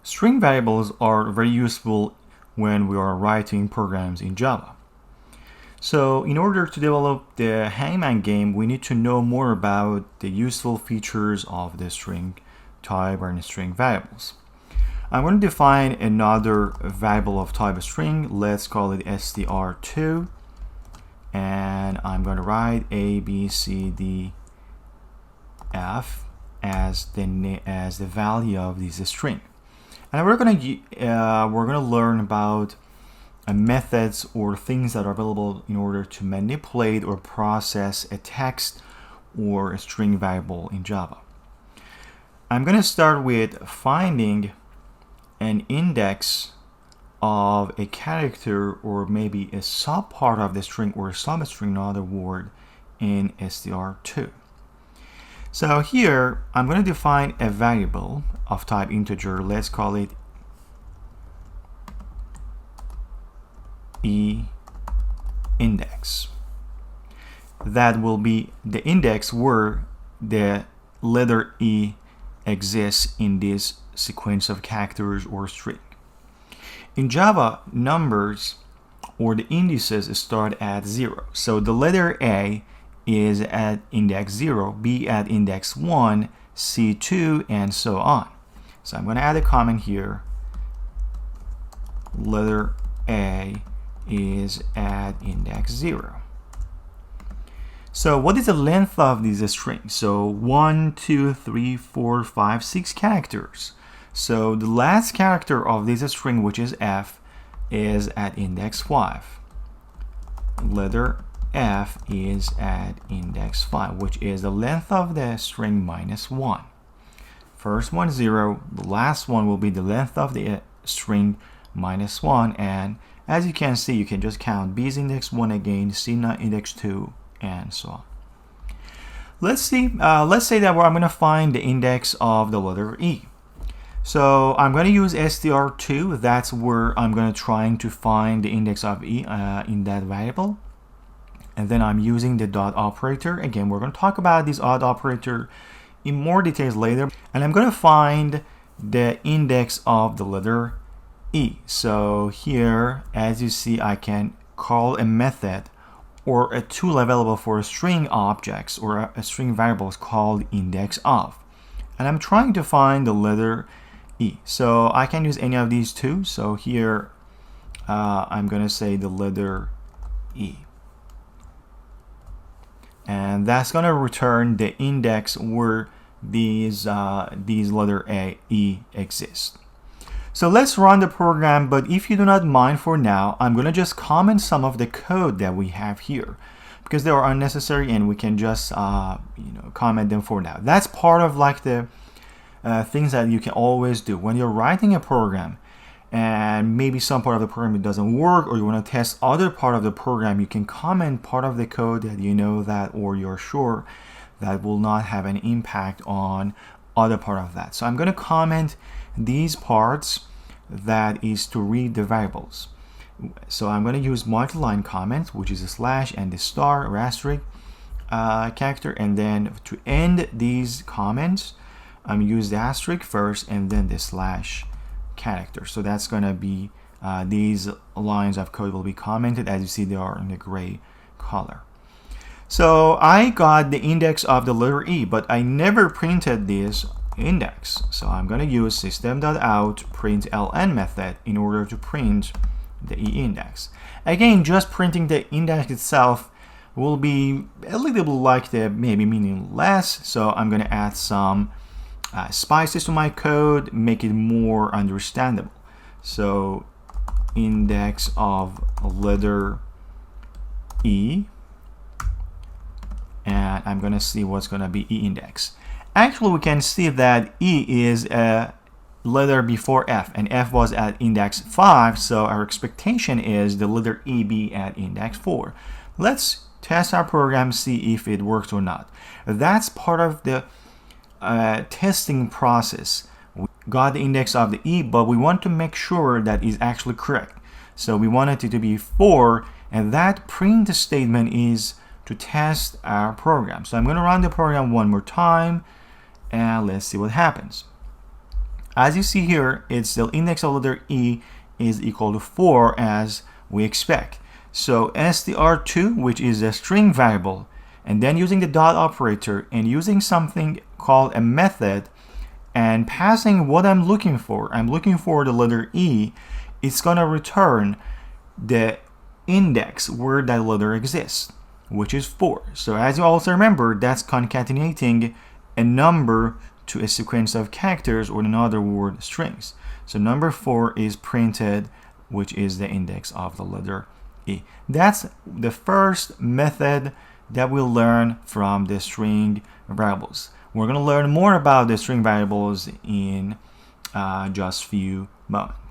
String variables are very useful when we are writing programs in Java. So in order to develop the hangman game, we need to know more about the useful features of the string type and string variables. I'm going to define another variable of type string. Let's call it str2, and I'm going to write a, b, c, d, f as the value of this string. And we're going to learn about methods or things that are available in order to manipulate or process a text or a string variable in Java. I'm going to start with finding an index of a character or maybe a subpart of the string or a substring, in other word, in str2. So here I'm going to define a variable of type integer. Let's call it index. That will be the index where the letter E exists in this sequence of characters or string. In Java, numbers or the indices start at 0. So the letter A is at index 0, B at index 1, C 2, and so on. So I'm going to add a comment here. Letter A is at index 0. So what is the length of this string? So 1, 2, 3, 4, 5, 6 characters. So the last character of this string, which is F, is at index 5. Letter F is at index 5, which is the length of the string minus 1. First one 0, the last one will be the length of the string minus 1, and as you can see, you can just count B is index 1 again, C index 2, and so on. Let's say that I'm going to find the index of the letter E. So I'm going to use str2. That's where I'm going to try to find the index of E in that variable. And then I'm using the dot operator. Again, we're going to talk about this dot operator in more details later. And I'm going to find the index of the letter E. So here, as you see, I can call a method or a tool available for string objects or a string variables called IndexOf. And I'm trying to find the letter E. So I can use any of these two. So here I'm going to say the letter E. And that's going to return the index where these letter E exist. So let's run the program, but if you do not mind for now, I'm going to just comment some of the code that we have here because they are unnecessary and we can just comment them for now. That's part of like the things that you can always do when you're writing a program and maybe some part of the program it doesn't work, or you want to test other part of the program. You can comment part of the code that you know that or you're sure that will not have an impact on other part of that. So I'm going to comment these parts that is to read the variables. So I'm going to use multi-line comment, which is a slash and the star or asterisk character, and then to end these comments I'm use the asterisk first and then the slash character. So that's going to be these lines of code will be commented. As you see, they are in the gray color. So I got the index of the letter E, but I never printed this index. So I'm going to use System.out println method in order to print the E index. Again, just printing the index itself will be a little bit like the maybe meaningless. So I'm going to add some spices to my code, make it more understandable. So index of letter E, and I'm going to see what's going to be E index. Actually, we can see that E is a letter before F, and F was at index 5, so our expectation is the letter E be at index 4. Let's test our program, see if it works or not. That's part of the testing process. We got the index of the E, but we want to make sure that is actually correct. So we want it to be 4, and that print statement is to test our program. So I'm going to run the program one more time, and let's see what happens. as you see here, it's the index of letter E is equal to 4 as we expect. So str2, which is a string variable, and then using the dot operator and using something called a method and passing what I'm looking for the letter E, it's going to return the index where that letter exists, which is 4. So as you also remember, that's concatenating a number to a sequence of characters, or in other words, strings. So number 4 is printed, which is the index of the letter E. That's the first method that we'll learn from the string variables. We're going to learn more about the string variables in just few moments.